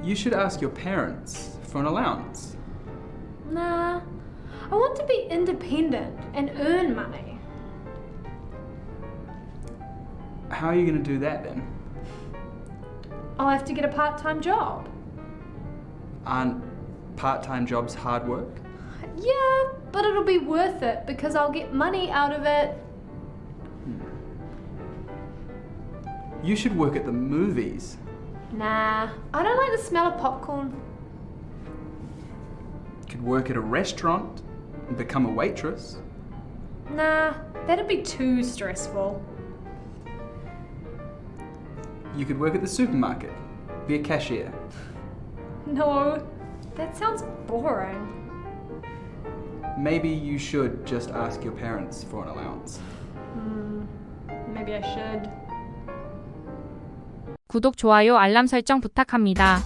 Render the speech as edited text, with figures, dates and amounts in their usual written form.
You should ask your parents for an allowance. Nah, I want to be independent and earn money. How are you going to do that then? I'll have to get a part-time job. Aren't part-time jobs hard work? Yeah, but it'll be worth it because I'll get money out of it. You should work at the movies. Nah, I don't like the smell of popcorn. You could work at a restaurant and become a waitress. Nah, that'd be too stressful. You could work at the supermarket, be a cashier. No, that sounds boring. Maybe you should just ask your parents for an allowance. Maybe I should. 구독, 좋아요, 알람 설정 부탁합니다.